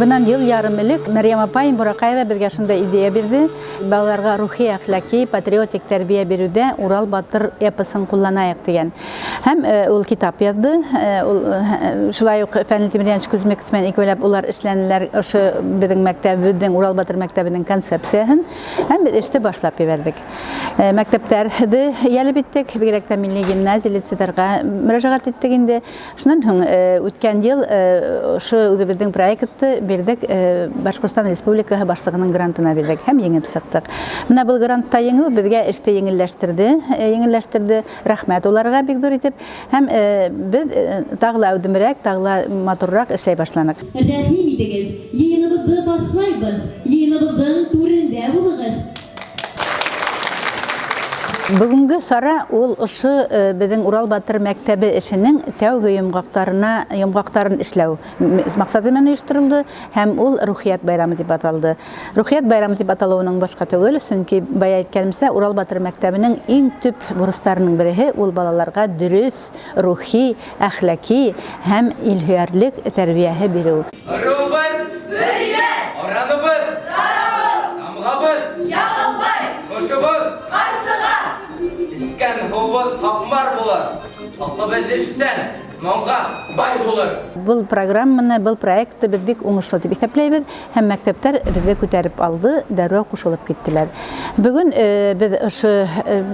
Bundan yıl yarım elek Meryem apayım Buraqaeva bizga shunday ideya berdi. Balalarga ruhiy, axloqiy, patriotik tarbiya beruvde Ural Batır eposin kullanayıq degan. Hem ul kitap yazdı. Şulay uq Fənli Timuriyevич Kuzmekov men ikölab ular işlənilər şu bizning maktabimizning Ural Batır maktabining konsepsiyaсын hem biz işte başlap berdik. Maktablarda yalib etdik. Bigrakda Milliy gimnaziya litseylariga mürajaat etdik indi. Şundan soň ötken yıl şu bizning proyektni berdik. Башкортстан Республикасы башлыгының грантына бердик. Hem yengip сыктык. Менә бу грантта yengil безгә эште yengilleştirdi. Рәхмәт уларга бик зур итеп. Hem biz тагыла үдемрәк, тагыла матуррак эшләй башланык. Рәхим итегез. Йыйыныбызны башлайбыз. Йыйыныбызның түрендә булыгыз. Бүгінгі сара ол ұшы біздің Урал Батыр мәктәбі ішінің тәугі йомғақтарын ішләу мақсатымен ұйыштырылды, һәм ол Рухият байрамы деп аталды. Рухият байрамы деп аталуының башқа түгел, чөнки бая әйткәнемсә, Урал Батыр мәктәбенең иң төп бурыстарының бере ул балаларга дөрес, рухи, әхлаки һәм илһиярлек тәрбияһе бирү. Бұл программаны, бұл проектты біз бик уңышлы дип исәпләйбез, һәм мәктәптәр безгә күтәреп алды, дәррәү кушылып киттеләр. Бүген без ошо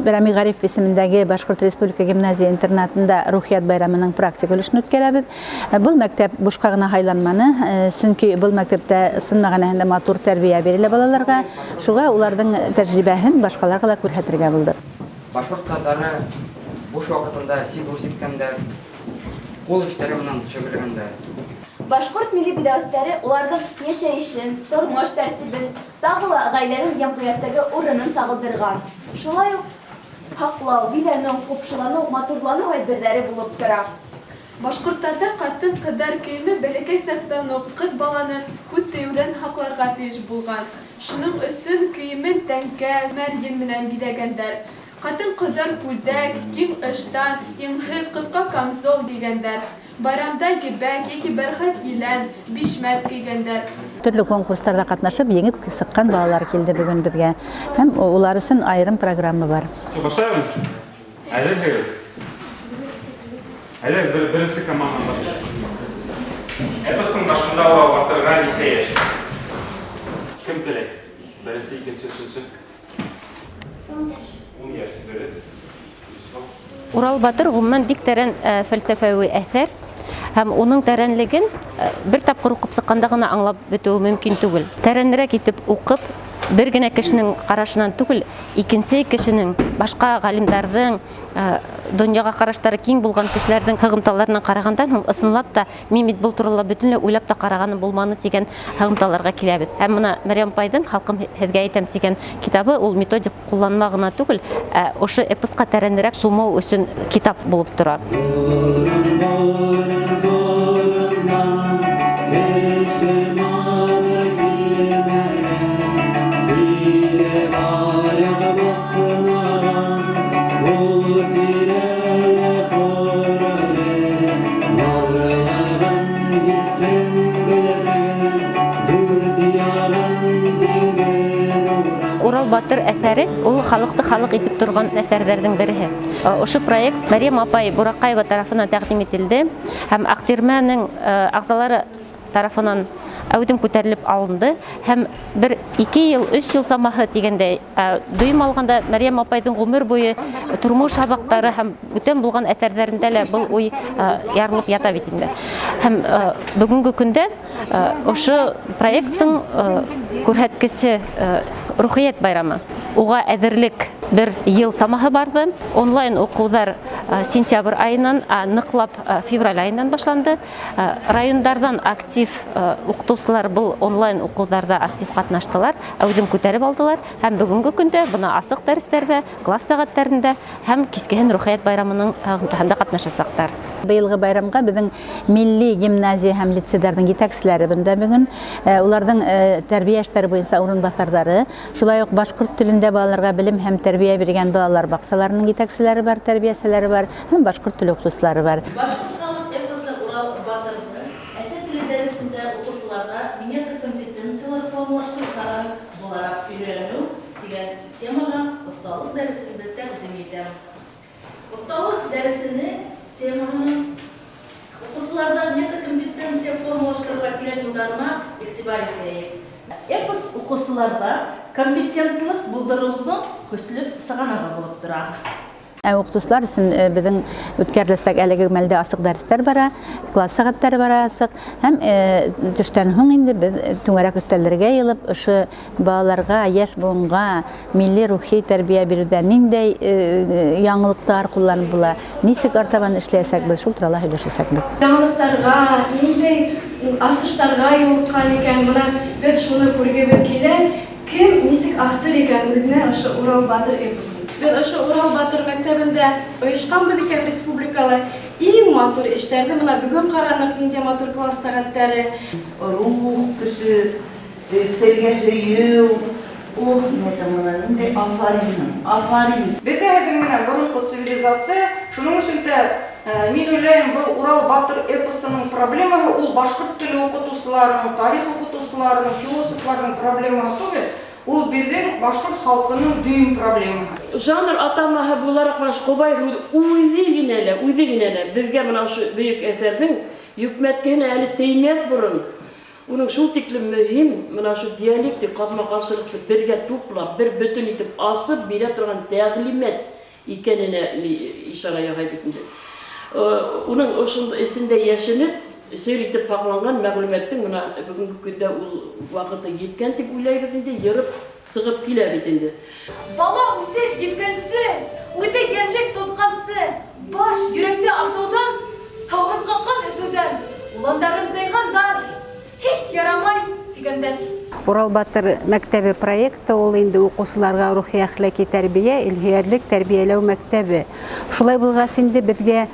Рәми Гариф исемендәге Башкорт Республика гимназия интернатында Рухият байрамының практик өлешен үткәрәбез. Бұл мәктәп бушка гына хайланманы, чөнки бұл мәктәптә сын мәгънәһендә матур тәрбия бирелә балаларга. Шуңа уларның тәҗрибәһен башкаларга да күрһәтергә булды. Башкорт кыздары буш вакытында сигүсиктәндә кул эшләре белән шөгыльләнгәндә. Башкорт милли бидәүстәре уларның яшәешен, тормыш тәртибен, тагыла гаиләнең җәмгыятьтәге урынын сагылдырган. Шулай ук хаклау, биләнү, купшылану, матурлану әйберләре булып тора. Башкортларда катын кыздар киеме бәләкәй сактан ук кыз баланы күз тиюдән хакларга тиеш булган. Шуның өчен киемен тәңкә, мәрген белән бизәгәннәр. Катын кыздар күлдәк, киң ыштан, йоңгы кыска камзол кигәннәр. Байрамда җибәк яки бәрхәт килән, бишмәт кигәннәр. Төрле конкурсларда катнашып, еңеп сыккан балалар килде бүген безгә. Һәм улар өчен айрым программа бар. Башлайбыз. Әле беренче команда башлый. Эпостың башында Батырга Лисея. Кем теләк? Беренче, икенче, өченче. Урал Батыр гомумән бик тәрән фәлсәфәви әсәр һәм уның тәрәнлеген бер тапкыр укып сыкканда гына аңлап бетү мөмкин түгел. Тәрәнрәк итеп укып, бер генә кешенең карашынан түгел, икенче кешенең, башка галимнәрнең, дөньяга караштары киң булган кешеләрнең хыгымталарына карагандан һәм ысынлап та мин бит бу турыда бөтенләй уйлап та караганы булманы дигән хыгымталарга киләбез. Һәм моны Мәрьям апайның "Халкым һезгә әйтәм" дигән китабы ул методик кулланма гына түгел, ошо эпоска тәрәнрәк сумау өчен китап булып тора. Урал Батыр әсәре ул халыкты халык итеп торган әсәрләрнең бере. Ошо проект Мәрьям апай Бурақаева тарафынан тәкъдим ителде һәм Актирмәнең агзалары тарафынан әүдем күтәрелеп алынды һәм 1-2 ел, 3 ел самаһы дигәндәй дүйм алганда Мәрьям апайның гомер буе тормыш хабактары һәм бүтән булган әсәрләрендә лә был уй ярылып ята бит инде. Һәм бүгенге көндә ошо проекттың күрһәткесе Рухият байрамы. Уга әзерлек 1 ел самаһы барды. Онлайн укулар сентябрь айынан, ныклап февраль айынан башланды. Райондардан актив укытучылар бұл онлайн укуларда актив катнаштылар, әүдем күтәреп алдылар. Һәм бүгенге көндә бына асык дәресләрдә, класс сәгатьләрендә һәм кискен рухият байрамының имтиханда катнашачактар. Быелгы байрамга безнең милли гимназия һәм лицейларның җитәкчеләре бында бүген, уларның тәрбия эшләре буенча урынбасарлары, шулай ук башкорт телендә балаларга белем һәм тәрбия биргән балалар баксаларының җитәкчеләре бар, тәрбиячеләре бар һәм башкорт теле укытучылары бар. Башкорт халык эпосы Урал батыры әсәр теле дәресендә укучыларга метакомпетенциялар формалаштыру буларак өйрәнү дигән темага осталык дәресендә тәкъдим итәм. Осталык дәресене теманың укучыларда метакомпетенция формалаштыруга тигән юлларына игътибар итәйек. Эпос укучыларда компетентлык булдыруыбызның көчле сыганагы булып тора. Укытучылар өчен безнең үткәрелсәк әлеге мәлдә асык дәресләр бара, класс сәгатьләре бара асык. Һәм төштән соң инде без түңәрәк өстәлләргә йылып, ошы балаларга, яшь буынга милли рухи тәрбия бирүдә ниндәй яңалыктар кулланып була, ничек артабан эшләсәк без, шул турында һөйләшәсәк без. Яңалыктарга, ниндәй асыштарга юлыккан икән, менә без шуны күргәбез килә, кем ничек асыр икән үзенә ошы Урал батыр эпосын. Biz ошо Урал батыр мәктәбендә оешканбыз икән республикалы иң матур эшләрне менә бүген каранык инде матур класс сәгатьләре. Рух көсү, телгә һөйү, афарин. Безнең менә борынгы цивилизация, шуның өчен дә мин уйлыйм, бу Урал батыр эпосының проблемаһы ул башкорт теле укытучыларының, тарих укытучыларының, философларның проблемаһы түгел. Ул безнең башкорт халкының дөйм проблемаһы. Жанр атамаһы буларак менә Кобай үзе генә безгә менә шу бөек әсәрнең йөкмәткәне әле теймәс бурын. Уның шул тиклем мөһим, менә шу диалектик катма-каршылыкны бергә туплап, бер бөтен итеп асып бирә торган тәгълимат икәненә ишара яһай бит инде. Уның ошында эсендә яшенеп, сер итеп сакланган мәгълүматтың менә бүгенге көндә ул вакыты yetkән дип уйлайбыз инде, йөреп сыгып килә бит инде. Бала үтеп yetkәнсе, үтәгәнлек тоткансы, баш йөрәктә ашаудан, һавынга кан эсүдән, уландарын тайгандар, һич ярамай дигәндә. Урал батыр мәктәбе проекты ул инде укучыларга рухи әхлаки тәрбия, илһиярлек тәрбияләү мәктәбе. Шулай булгач инде безгә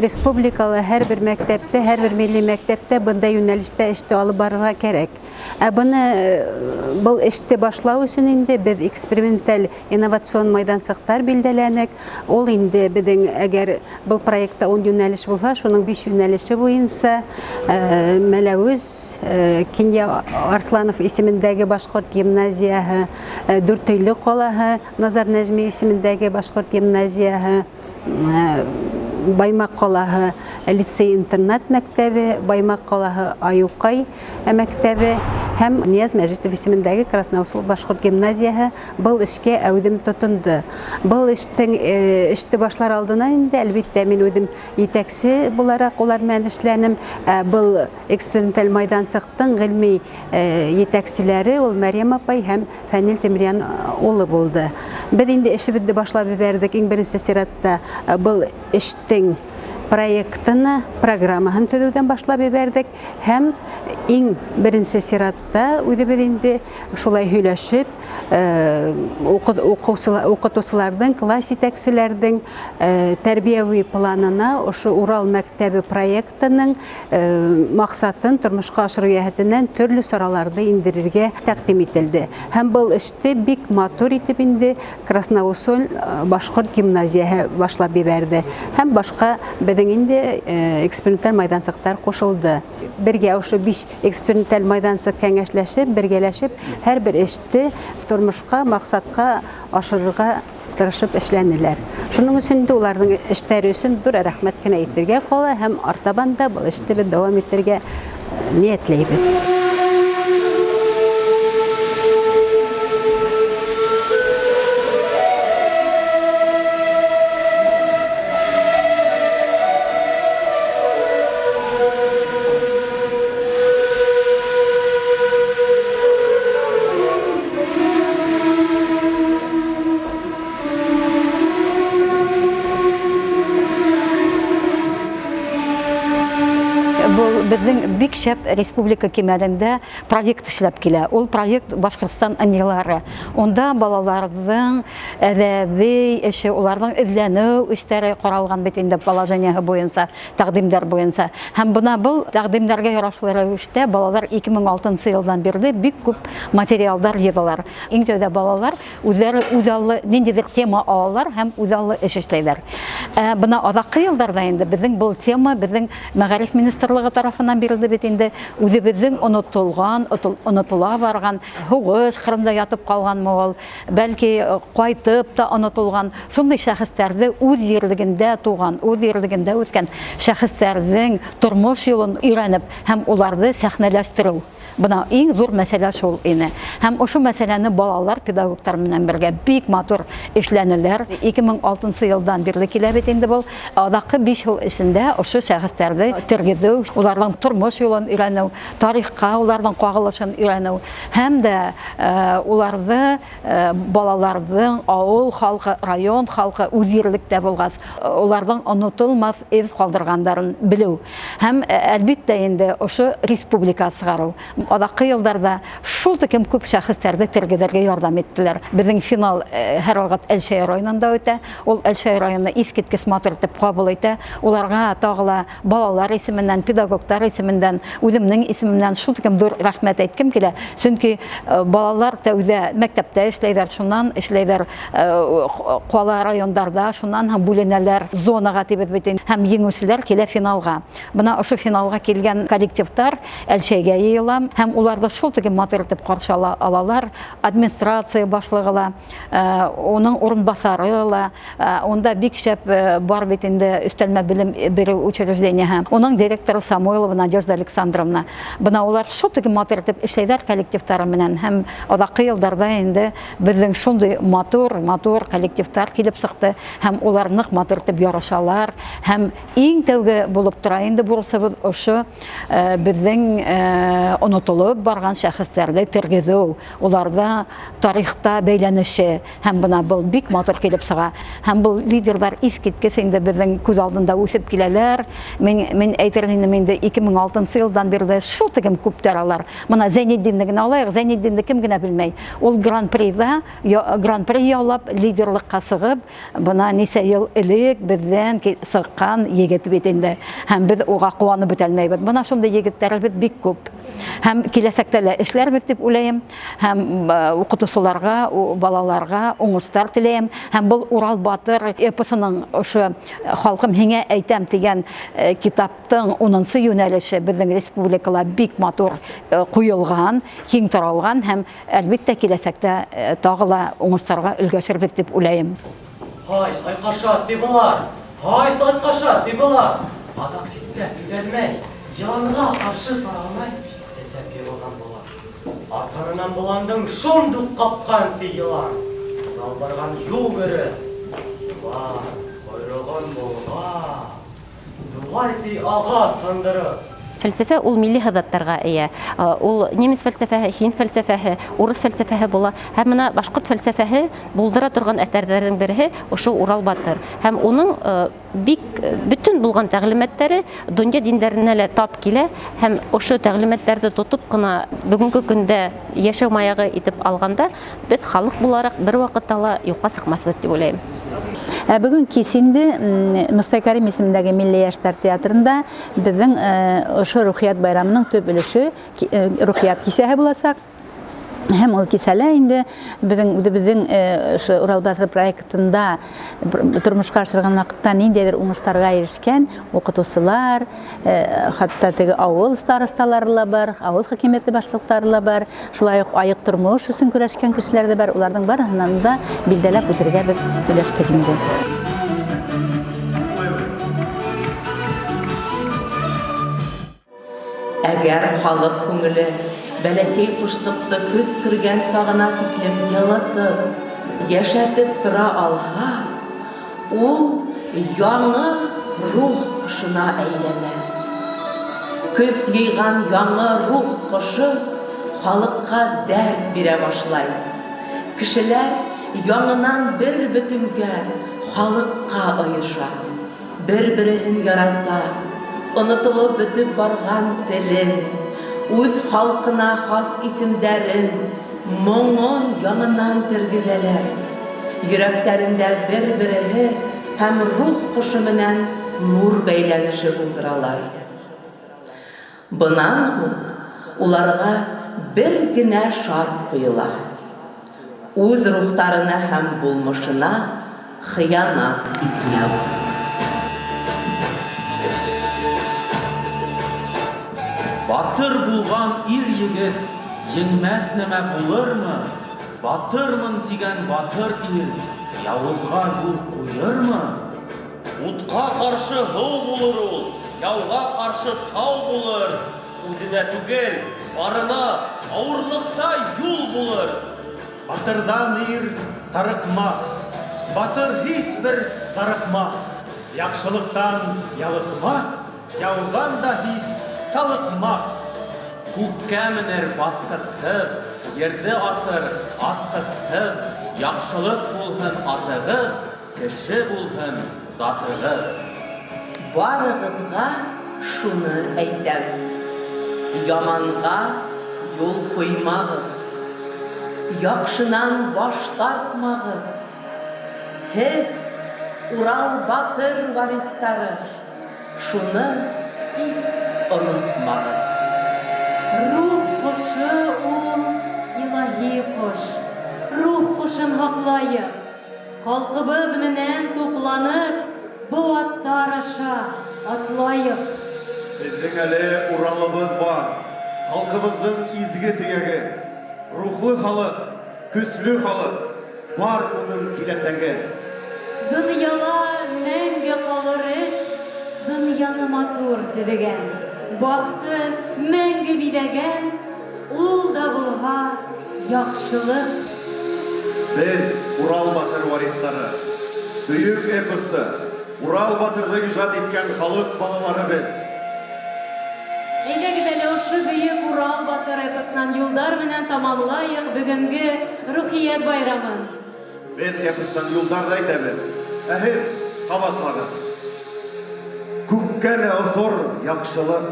республикалы һәрбер мәктәптә, һәрбер милли мәктәптә бындай юнәлештә эште алып барырга кирәк. Бұл эште башлау өчен инде без эксперименталь инновацион майдансыктар билдәләнек. Ул инде безнең әгәр бу проектта 10 юнәлеш булса, шуның 5 юнәлеше буенча Мәләвез, Кинья Арсланов исемендәге башкорт гимназияһы, Дүртөйле калаһы, Назар Нәҗми исемендәге башкорт гимназияһы, Баймак калаһы лицей-интернат мәктәбе, Баймак калаһы Аюкай мәктәбе һәм Нияз Мәҗитов исемендәге Красноусол башкорт гимназияһы был эшкә әүдем тотынды. Был эште башлар алдынан инде әлбәттә мин үзем итәкче буларак улар белән эшләнем. Был эксперименталь майдансыктың гыйльми итәкчеләре ул Мәрьям апай һәм Фәнил Тимриян улы булды. Без инде эшебезне башлап бирдек. Иң беренче сиратта был эштең проектыны, программаһын төзүдән башлап бирдек һәм иң беренче сиратта үзебез инде шулай һөйләшеп, укытучыларның, класс итәкчеләрнең тәрбияви планына ошо Урал мәктәбе проектының максатын тормышка ашыру яһәтеннән төрле сараларды индерергә тәкъдим ителде. Һәм бу эште бик матур итеп инде Красноусол башкорт гимназияһы башлап бирде. Һәм башка безнең инде эксперименталь майдансыктар кушылды. Бергә ошо 5 эксперименталь майдансык кәңәшләшеп, бергәләшеп, һәрбер эште тормышка, максатка ашырырга тырышып эшләнеләр. Шуның өчен дә уларның эшләре өчен зур рәхмәт кенә әйтергә кала һәм артабан да бу эште без дәвам итәргә ниятләйбез. безнең бик шәп республика кимәлендә проект эшләп килә. Ул проект Башкортстан аңгылары. Онда балаларның әдәби эше, уларның эзләнү эшләре каралган бит инде положениеһы буенча, тәкъдимнәр буенча. Һәм бuna был тәкъдимнәргә ярашлы рәвештә балалар 2006 елдан бирле бик күп материалдар йыдылар. Иң тәүдә балалар үзләре үзаллы ниндидер тема алалар һәм үзаллы эш эшләйләр. Бuna азаккы елларда инде безнең был тема безнең Мәгариф министрлыгы тарафыннан бирелде бит инде. Үзебезнең онытыла барган, һугыш Кырымда ятып калган мол, бәлки кайтып та онытылган шундый шәхестәрне үз ерлегендә туган, үз ерлегендә үскән шәхестәрнең тормыш юлын өйрәнеп һәм уларны сәхнәләштерү. Бuna иң зур мәсьәлә шул ине. Һәм ошо мәсьәләне балалар педагогтар белән бергә бик матур эшләнеләр. 2006 елдан бирле килә бит инде бу. Адакы 5 ел эчендә ошо шәхестәрне тергезү, уларның тормыш юлын өйрәнү, тарихка уларның кагылышын өйрәнү һәм дә уларны балаларның авыл халкы, район халкы үз ерлектә булгас, уларның онытылмас эз калдыргандарын белү. Һәм әлбиттә инде ошо республика сыгару. Адакы елларда шул тикем күп шәхестәрне тергезергә ярдәм иттеләр. Безнең финал һәр вакыт Әлшәй районында үтә. Ул Әлшәй районы искиткеч матур итеп кабул итә. Уларга тагыла балалар исеменнән, педагогтар исеменнән, үземнең исемемнән шул тикем зур рәхмәт әйткем килә. Чөнки балалар тәүдә мәктәптә эшләйләр, шуннан эшләйләр кала районнарда, шуннан һәм бүленәләр зонага тибет бит һәм җиңүчеләр килә финалга. Бuna ошо финалга килгән коллективтар Әлшәйгә йыела. Һәм уларда шул тиген матур итеп каршы алалар. Администрация башлыгы ла, уның урынбасары ла, онда бик шәп бар бит инде өстәлмә белем бирү учреждениеһы. Уның директоры Самойлова Надежда Александровна. Бuna улар шул тиген матур итеп эшләйләр коллективтары менән һәм адакы елларда инде безнең шундый матур коллективтар килеп сыкты һәм улар нык матур итеп ярашалар һәм иң тәүге булып тора инде бурысыбыз ошо безнең онытылып барган шәхестәрне тергезү, уларда тарихта бәйләнеше һәм бuna был бик матур килеп сыга. Һәм бу лидерлар искиткеч инде безнең күз алдында үсеп киләләр. Мин әйтер идем инде 2006 елдан бирле шул тигем күп таралар. Моны Зәйнетдинне генә алайык, Зәйнетдинне кем генә белмәй. Ул гран-при яулап лидерлыкка сыгып, бuna нисә ел элек бездән сыккан егет бит инде. Һәм без уга куанып бетәлмәйбез. Бuna шундый егетләр бик күп. Һәм киләсәктә лә эшләрбез дип уйлыйм. Һәм укытучыларга, балаларга уңышлар теләйм. Һәм бу Урал батыр эпосының ошо халкым һиңә әйтәм дигән китаптың 10-нчы юнәлеше безнең республикала бик матур куелган, киң таралган һәм әлбиттә киләсәктә тагыла уңышларга өлгәшербез дип уйлыйм. Һай, сайкаша тибылар. Һай, сайкаша тибылар. Адак ситтә түгәлмәй. Янга каршы таралмай. Сәсәпкә булган була. Артарынан буландың шундук капкан тыйылар. Ялбарган югыры. Бар, койрыгын булга. Дугай ти ага сандыры. Фәлсәфә ул милли һәдәттәргә ия. Ул немец фәлсәфәһе, һинд фәлсәфәһе, урыс фәлсәфәһе була. Һәм менә башкорт фәлсәфәһе булдыра торган әсәрләрнең бере ошо Урал батыр. Һәм уның бик бүтән булган тәгълиматлары дөнья диндәренә лә тап килә. Һәм ошо тәгълиматларны тотып кына бүгенге көндә яшәү маягы итеп алганда без халык буларак бер вакытта ла юкка сыкмаслык дип уйлыйм. Бүген кич инде Мостай Кәрим исемендәге Милли яшьләр театрында безнең ошо рухият байрамының төп өлеше рухият кисәһе булачак. Һәм ул кисәлә инде безнең Урал батыр проектында тормышка ашырган вакытта ниндидер уңышларга ирешкән укытучылар, хәтта теге авыл старосталары ла бар, авыл хакимияте башлыклары ла бар, шулай ук айык тормыш өчен көрәшкән кешеләр дә бар. Уларның барыһынан да билдәләп үтәргә без өләштек инде. Әгәр халык күңеле бәләкәй кушсыкты көз кергән сагына тиклем йылытып, яшәтеп тора алһа, ул яңа рух кошына әйләнә. Көз йыйган яңа рух кошы халыкка дәрт бирә башлай. Кешеләр яңынан бер бөтөнгә халыкка оеша, бер-берен ярата, онытылып бөтүп барган телен, үз халкына хас исемдәрен, моңон яңынан тергеләләр. Йөрәкләрендә бер-береһе һәм рух кушы менән нур бәйләнеше булдыралар. Бынан һуң уларга бер генә шарт куела. Үз рухтарына һәм булмышына хыянат итмәү. Батыр булган ир-егет еңмәс нәмә булырмы? Батырмын дигән батыр ир явызга юл куермы? Утка каршы һыу булыр ул, яуга каршы тау булыр. Үзенә түгел, барына авырлыкта юл булыр. Батырдан ир тарыкмас, батыр һис бер зарыкмас. Яхшылыктан ялыкмас, яуган да һис талыкмас. Күккә менер баскысһыз, ерде асыр аскысһыз. Яхшылык булһын атыгыз, кеше булһын затыгыз. Барыгызга шуны әйтәм. Яманга юл куймагыз. Яхшынан баш тартмагыз. Һез Урал батыр варислары. Шуны һис онытмагыз. Рух кушы ул илаһи кош. Рух кушын хаклайык. Халкыбыз менән тупланып, бу аттар аша атлайык. Безнең әле Уралыбыз бар. Халкыбызның изге төяге. Рухлы халык, көсле халык. Бар уның киләсәге. Дөньяла мәңге калыр эш, дөньяны матур төҙөгән. Бақты мәңге биләгән, ул да булһа яҡшылык. Без Урал батыр варислары. Бөйөк эпосты, Урал батырҙы ижад иткән халык балалары без. Әйдәгеҙ әле ошо бөйөк Урал батыр эпосынан юлдар менән тамамлайыҡ бөгөнгө рухият байрамын. Без эпостан юлдарҙы әйтәбеҙ. Ә һеҙ ҡабатмағыҙ. Күккә лә осор яҡшылык.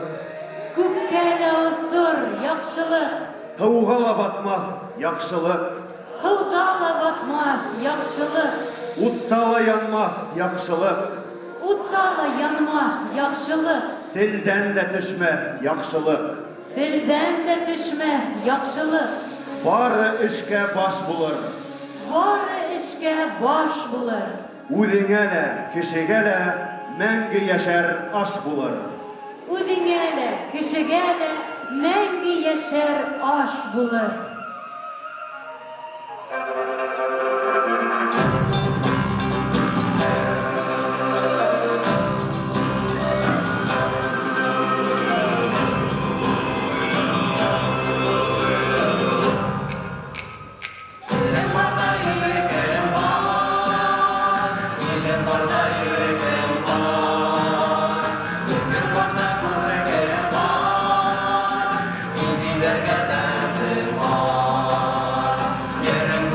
Күккә лә осор яҡшылык. Һыуға ла батмаҫ яҡшылык. Һыуҙа ла батмаҫ яҡшылык. Утта ла янмаҫ яҡшылык. Утта ла янмаҫ яҡшылык. Телдән дә төшмәҫ яҡшылык. Телдән дә төшмәҫ яҡшылык. Бары эшкә баш булыр. Бары эшкә баш булыр. Үҙеңә лә, кешегә лә мәңге йәшәр аш булыр. Үҙеңә лә, кешегә лә мәңге йәшәр аш булыр. Yereng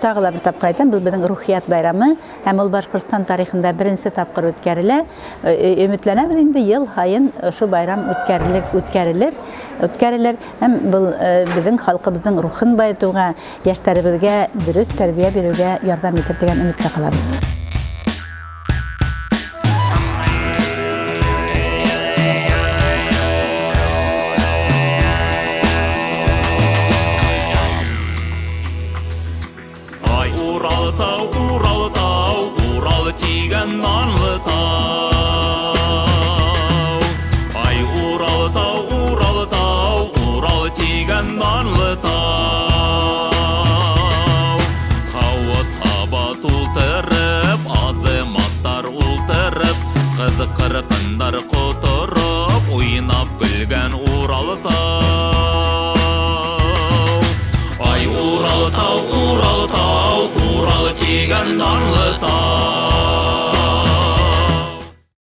тағы да бер тапкыр әйтәм, бу безнең рухият байрамы, һәм ул Башкортстан тарихында беренче тапкыр үткәрелә. Өметләнәбез инде ел һайын шу байрам үткәрелер. Һәм бу безнең халкыбызның рухын баетуга, яшьләребезгә дөрес тәрбия бирүгә ярдәм итер дигән өметтә калабыз. Урал тиген нанлы тау. Ай, Урал тиген нанлы тау. Хауы таба тултырып, адыматтар ултырып, қызы қырқындар құтырып, ойнап күлген Урал тау. Ай, Урал тау, Урал тиген нанлы тау.